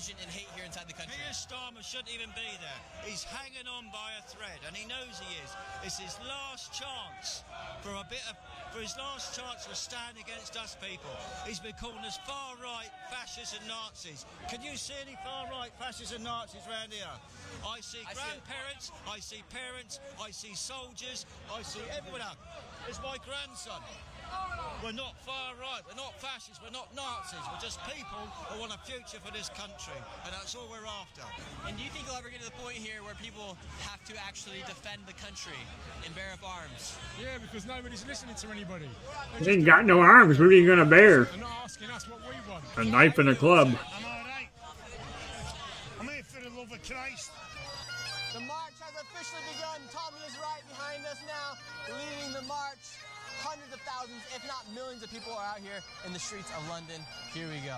division and hate here inside the country. Keir Starmer shouldn't even be there. He's hanging on by a thread, and he knows he is. It's his last chance for his last chance to stand against us people. He's been calling us far-right fascists and Nazis. Can you see any far-right fascists and Nazis around here? I see grandparents, I see parents, I see soldiers, I see everyone else. It's my grandson. We're not far-right, we're not fascists, we're not Nazis. We're just people who want a future for this country, and that's all we're after. And do you think you'll ever get to the point here where people have to actually defend the country and bear up arms? Yeah, because nobody's listening to anybody. They ain't got no arms. What are you gonna bear? They're not asking us what we want. A knife and a club. I'm alright. I'm here for the love of Christ. The march has officially begun. Tommy is right behind us now, leading the march. Hundreds of thousands, if not millions of people are out here in the streets of London. Here we go.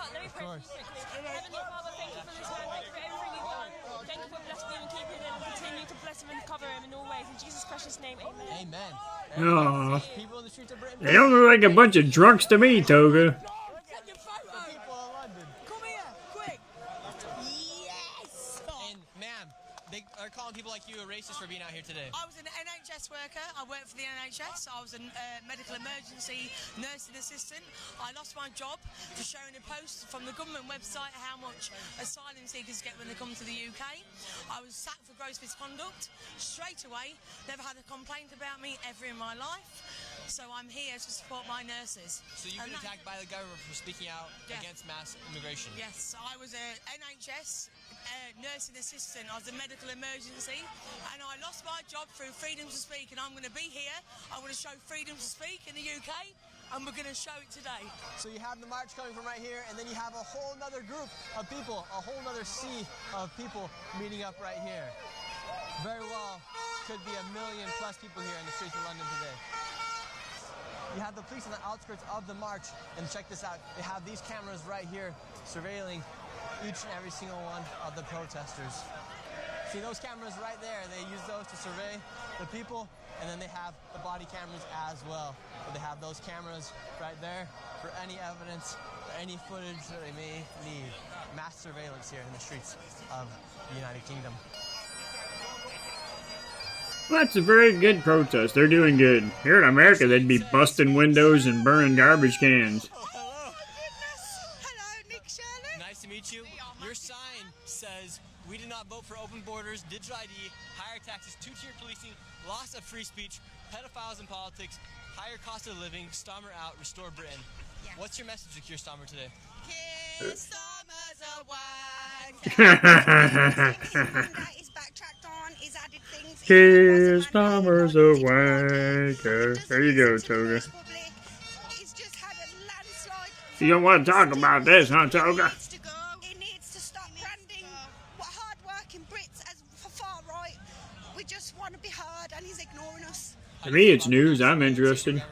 Let me pray for you quickly. Heavenly Father, thank you for this man. Thank you for everything you've done. Thank you for blessing him and keeping him and continue to bless him and cover him in all ways. In Jesus' precious name, amen. Amen. Aww. People in the streets of Britain. They don't look like a bunch of drunks to me, Toga. Take your photo. People in London. Come here, quick. Yes. And ma'am, they are calling people like you a racist for being out here today. I was an NHS worker. I worked for the NHS. I was a medical emergency nursing assistant. I lost my job for showing a post from the government website how much asylum seekers get when they come to the UK. I was sacked for gross misconduct straight away. Never had a complaint about me ever in my life. So I'm here to support my nurses. So you've been attacked by the government for speaking out against mass immigration? Yes, I was a NHS nursing assistant. I was a medical emergency, and I lost my job through freedom to speak, and I'm going to be here. I'm going to show freedom to speak in the UK, and we're going to show it today. So you have the march coming from right here, and then you have a whole nother group of people, a whole nother sea of people meeting up right here. Very well, could be 1 million plus people here in the streets of London today. You have the police on the outskirts of the march, and check this out. They have these cameras right here surveilling each and every single one of the protesters. See those cameras right there? They use those to survey the people, and then they have the body cameras as well. So they have those cameras right there for any evidence, for any footage that they may need. Mass surveillance here in the streets of the United Kingdom. Well, that's a very good protest. They're doing good. Here in America, they'd be busting windows and burning garbage cans. Hello, Nick Shirley. Nice to meet you. Your sign says, "We did not vote for open borders, digital ID, higher taxes, two-tier policing, loss of free speech, pedophiles in politics, higher cost of living, Starmer out, restore Britain." Yeah. What's your message to Keir Starmer today? Keir Starmer's a wank. He's backtracked on, he's added things. Keir Starmer's a wanker. There you go, Toga. He's just had a landslide. You don't want to talk about this, huh, Toga? He needs to stop branding hard-working Brits as far right. We just want to be heard, and he's ignoring us. To me, it's news. I'm interested.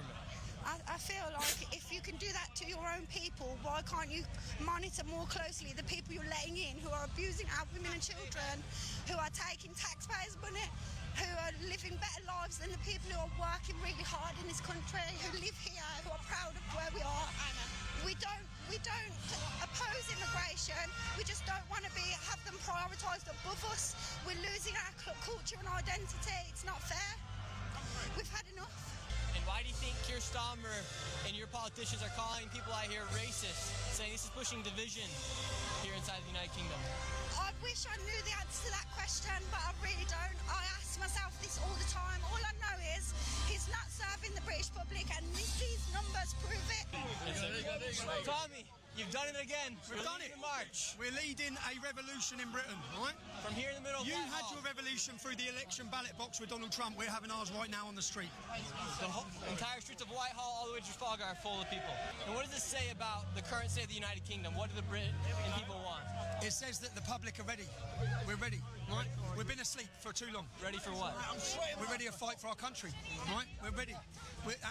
I feel like if you can do that to your own people, why can't you monitor more closely the people you're letting in who are abusing our women and children, who are taking taxpayers' money, who are living better lives than the people who are working really hard in this country, who live here, who are proud of where we are. We don't oppose immigration. We just don't want to have them prioritised above us. We're losing our culture and identity. It's not fair. We've had enough. And why do you think Keir Starmer and your politicians are calling people out here racist, saying this is pushing division here inside the United Kingdom? I wish I knew the answer to that question, but I really don't. I ask myself this all the time. All I know is he's not serving the British public, and these numbers prove it. Tommy, you've done it again. We've done it. March. We're leading a revolution in Britain, right? From here in the middle of You had your revolution through the election ballot box with Donald Trump. We're having ours right now on the street. The entire streets of Whitehall all the way to Trafalgar are full of people. And what does this say about the current state of the United Kingdom? What do the Brit and people want? It says that the public are ready. We're ready, right? We've been asleep for too long. Ready for what? We're ready to fight for our country, right? We're ready.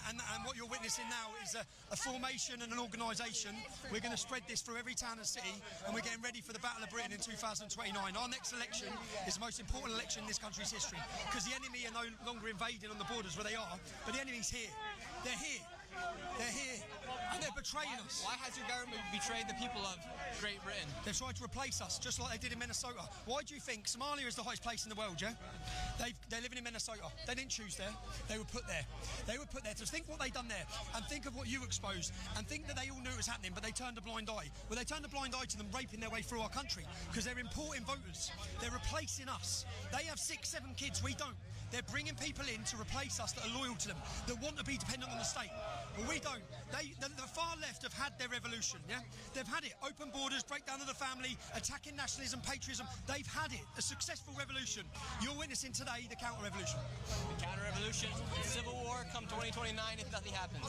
And what you're witnessing now is a formation and an organisation. We're going to spread this through every town and city, and we're getting ready for the Battle of Britain in 2029. Our next election is the most important election in this country's history, because the enemy are no longer invading on the borders where they are, but the enemy's here. They're here. They're here, and they're betraying us. Why has your government betrayed the people of Great Britain? They've tried to replace us, just like they did in Minnesota. Why do you think Somalia is the hottest place in the world, yeah? They're living in Minnesota. They didn't choose there. They were put there. They were put there. Just think what they've done there, and think of what you exposed, and think that they all knew it was happening, but they turned a blind eye. Well, they turned a blind eye to them raping their way through our country, because they're importing voters. They're replacing us. They have 6, 7 kids. We don't. They're bringing people in to replace us that are loyal to them, that want to be dependent on the state. But we don't. The far left have had their revolution, yeah? They've had it. Open borders, breakdown of the family, attacking nationalism, patriotism. They've had it. A successful revolution. You're witnessing today the counter-revolution. The counter-revolution, civil war come 2029 if nothing happens.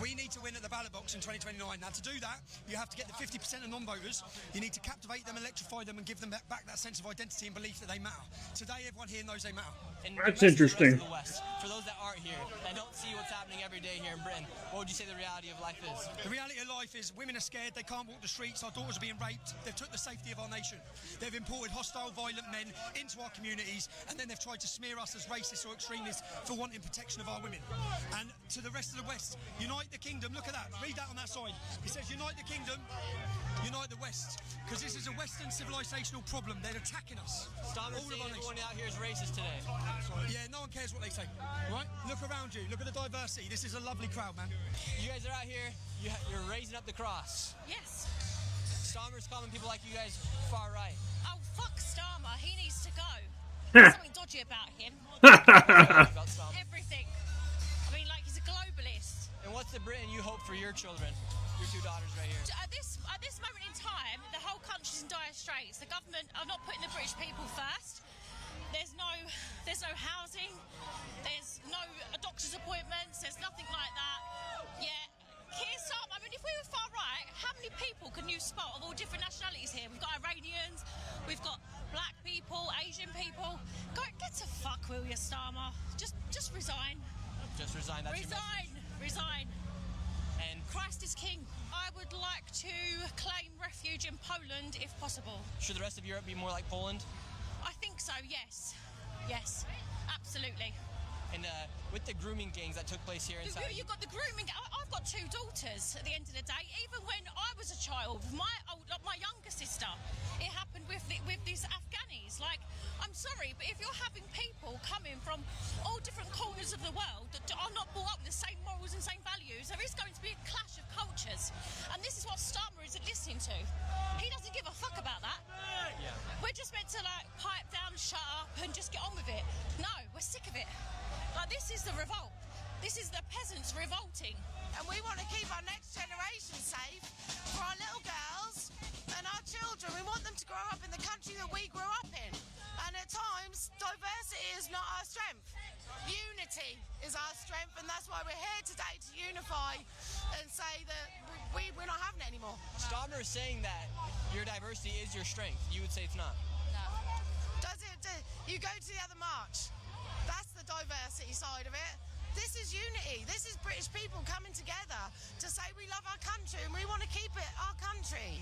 We need to win at the ballot box in 2029. Now, to do that, you have to get the 50% of non-voters. You need to captivate them, electrify them, and give them back that sense of identity and belief that they matter. Today, everyone here knows they matter. And That's interesting. The West, for those that aren't here, that don't see what's happening every day here in Britain, what would you say the reality of life is? The reality of life is women are scared, they can't walk the streets, our daughters are being raped, they've took the safety of our nation. They've imported hostile, violent men into our communities, and then they've tried to smear us as racists or extremists for wanting protection of our women. And to the rest of the West, unite the kingdom, look at that, read that on that sign. It says unite the kingdom, unite the West, because this is a Western civilizational problem. They're attacking us. All of everyone out here is racist today. Yeah, no one cares what they say, right? Look around you, look at the diversity. This is a lovely crowd, man. You guys are out here, you're raising up the cross. Yes. Starmer's calling people like you guys far right. Oh, fuck Starmer. He needs to go. There's something dodgy about him. Everything. I mean, like, he's a globalist. And what's the Britain you hope for your children? Your 2 daughters right here. At this moment in time, the whole country's in dire straits. The government are not putting the British people first. There's no housing. There's no doctor's appointments. There's nothing like that. Yeah. Keir Starmer, I mean, if we were far right, how many people can you spot of all different nationalities here? We've got Iranians, we've got black people, Asian people. Get to fuck, will you, Starmer? Just resign. Just resign. That's Resign. And Christ is king. I would like to claim refuge in Poland if possible. Should the rest of Europe be more like Poland? I think so, yes. Yes, absolutely. And with the grooming gangs that took place here inside... You've got the grooming... I've got 2 daughters at the end of the day. Even when I was a child, my younger sister, it happened with these Afghanis. Like, I'm sorry, but if you're having people coming from all different corners of the world that are not brought up with the same morals and same values, there is going to be a clash of cultures. And this is what Starmer isn't listening to. He doesn't give a fuck about that. Yeah. We're just meant to, like, pipe down, shut up, and just get on with it. No, we're sick of it. Like, this is the revolt. This is the peasants revolting. And we want to keep our next generation safe for our little girls and our children. We want them to grow up in the country that we grew up in. And at times, diversity is not our strength. Unity is our strength, and that's why we're here today, to unify and say that we're not having it anymore. Starmer is saying that your diversity is your strength. You would say it's not. No. You go to the other march. That's the diversity side of it. This is unity. This is British people coming together to say we love our country and we want to keep it our country.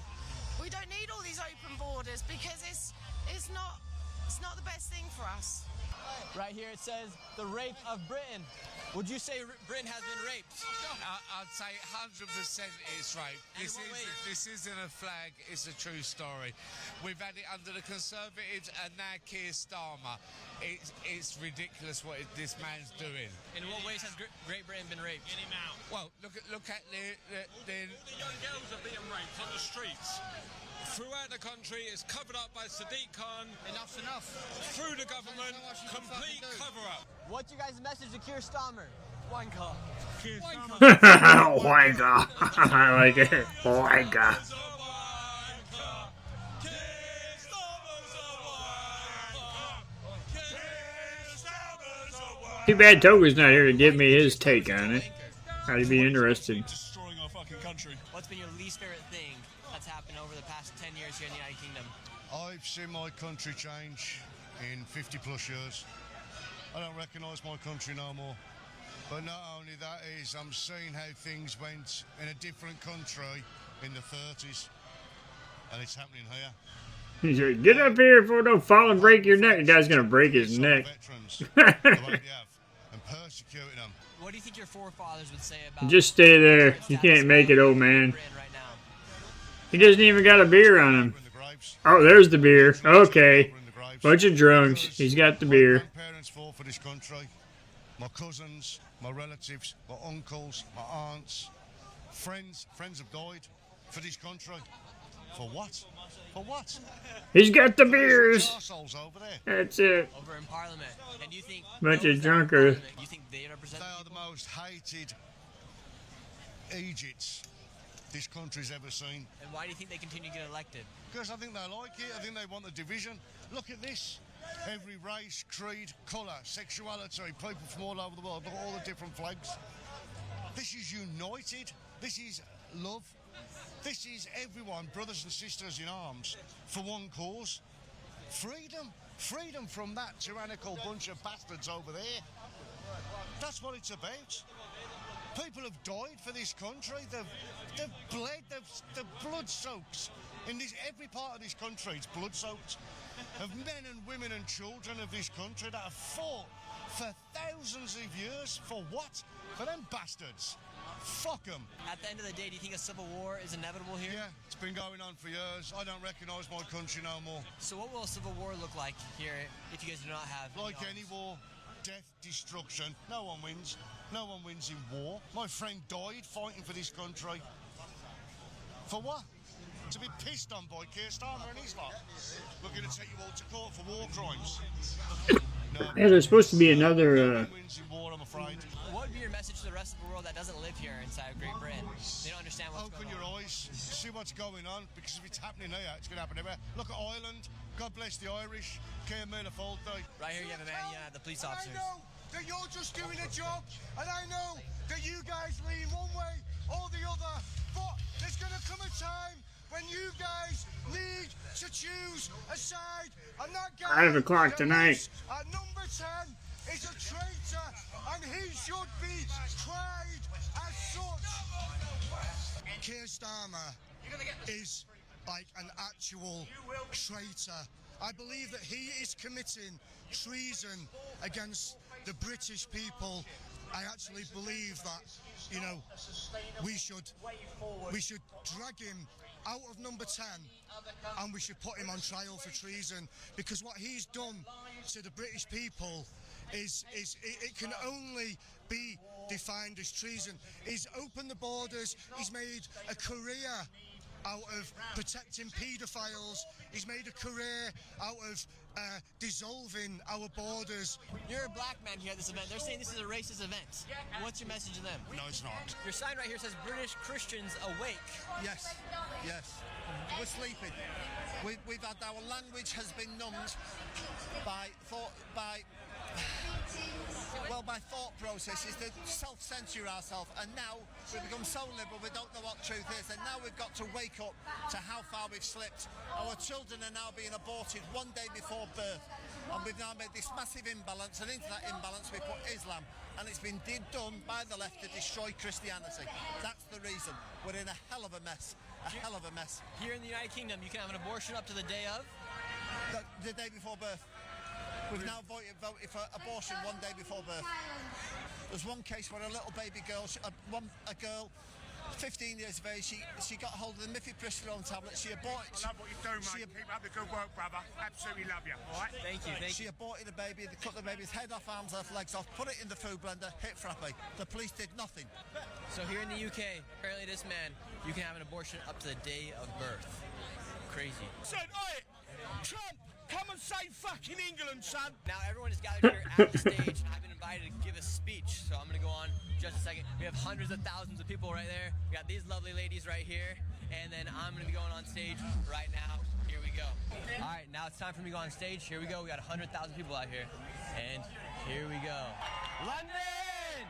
We don't need all these open borders because it's not the best thing for us. Right here it says the rape of Britain. Would you say Britain has been raped? I'd say 100% it's rape. This isn't a flag, it's a true story. We've had it under the Conservatives and now Keir Starmer. It's ridiculous what this man's doing. In what ways has Great Britain been raped? Get him out. Well, look at the all the young girls are being raped on the streets. Throughout the country, it's covered up by Sadiq Khan. Enough's enough. Through the government, complete cover-up. What's your guys' message to Keir Starmer? Wanker. Wanker. I like it. Wanker. Too bad Toga's not here to give me his take on it. That'd be interesting. Destroying our fucking country. What's been your least favorite thing that's happened over the past 10 years here in the United Kingdom? I've seen my country change in 50 plus years. I don't recognise my country no more. But not only that is, I'm seeing how things went in a different country in the 30s. And it's happening here. He's like, get up here before don't fall and break your neck. The guy's gonna break his neck. Veterans, the way they have. And persecuting them. What do you think your forefathers would say about Just stay there. You can't make it, old man. He doesn't even got a beer on him. Oh, there's the beer. Okay. Bunch of drunks. He's got the beer. My grandparents fought for this country. My cousins, my relatives, my uncles, my aunts, friends have died for this country. For what? For what? He's got the beers. Arseholes over there. That's it. over in Parliament? And do you think Bunch of those that are in drunkers. Parliament, you think they represent They the are the people? most hated Egypts this country's ever seen. And why do you think they continue to get elected? Because I think they like it. I think they want the division. Look at this. Every race, creed, colour, sexuality, people from all over the world. Look at all the different flags. This is united. This is love. This is everyone, brothers and sisters in arms, for one cause. Freedom. Freedom from that tyrannical bunch of bastards over there. That's what it's about. People have died for this country. They've bled. They've blood soaked. In this, every part of this country, it's blood soaked. Of men and women and children of this country that have fought for thousands of years. For what? For them bastards. Fuck them. At the end of the day, do you think a civil war is inevitable here? Yeah, it's been going on for years. I don't recognise my country no more. So what will a civil war look like here if you guys do not have Like arms? any war, death, destruction. No one wins. No one wins in war. My friend died fighting for this country. For what? To be pissed on by Keir Starmer and his lot. We're going to take you all to court for war crimes. No. Yeah, there's supposed to be another. No one wins in war, I'm afraid. What would be your message to the rest of the world that doesn't live here inside of Great Britain? They don't understand what's Open going your on. eyes, see what's going on, because if it's happening here, it's going to happen everywhere. Look at Ireland. God bless the Irish. Keir Miller Faulty. Right here you have a man, you have the police officers. I know that you're just doing a job, and I know that you guys lean one way or the other, but there's going to come a time when you guys need to choose a side, and that guy 5 o'clock tonight. at number 10 is a traitor, and he should be tried as such. Keir Starmer is like an actual traitor. I believe that he is committing treason against the British people. I actually believe that, you know, we should drag him out of number 10 and we should put him on trial for treason, because what he's done to the British people is it can only be defined as treason. He's opened the borders, he's made a career out of protecting paedophiles, he's made a career out of dissolving our borders. You're a black man here at this event. They're saying this is a racist event. What's your message to them? No, it's not. Your sign right here says British Christians awake. Yes, yes. We're sleeping. We've had our language has been numbed by thought processes to self-censor ourselves, and now we've become so liberal we don't know what truth is, and now we've got to wake up to how far we've slipped. Our children are now being aborted one day before birth, and we've now made this massive imbalance, and into that imbalance we put Islam, and it's been done by the left to destroy Christianity. That's the reason. We're in a hell of a mess. A hell of a mess. Here in the United Kingdom, you can have an abortion up to the day of? The day before birth. We've now voted for abortion one day before birth. There's one case where a little baby girl, a girl, 15 years of age, she got hold of the mifepristone tablet. She aborted. I love what you're doing, mate. Keep up the good work, brother. Absolutely love you. All right. Thank you. She aborted the baby. They cut the baby's head off, arms off, legs off, put it in the food blender, hit frappe. The police did nothing. So here in the UK, apparently this man, you can have an abortion up to the day of birth. Crazy. Said, oi, Trump, come and save fucking England, son. Now everyone is gathered here at the stage, and I've been invited to give a speech, so I'm going to go on just a second. We have hundreds of thousands of people right there. We got these lovely ladies right here, and then I'm going to be going on stage right now. Here we go. All right, now it's time for me to go on stage. Here we go. We got 100,000 people out here, and here we go. London!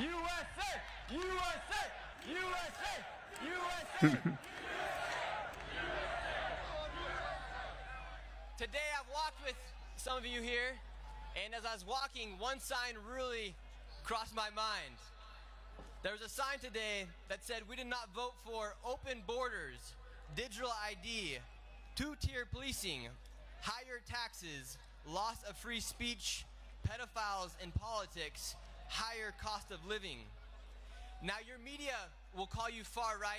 USA! USA! USA! USA! Today I've walked with some of you here, and as I was walking, one sign really crossed my mind. There was a sign today that said we did not vote for open borders, digital ID, two-tier policing, higher taxes, loss of free speech, pedophiles in politics, higher cost of living. Now your media will call you far right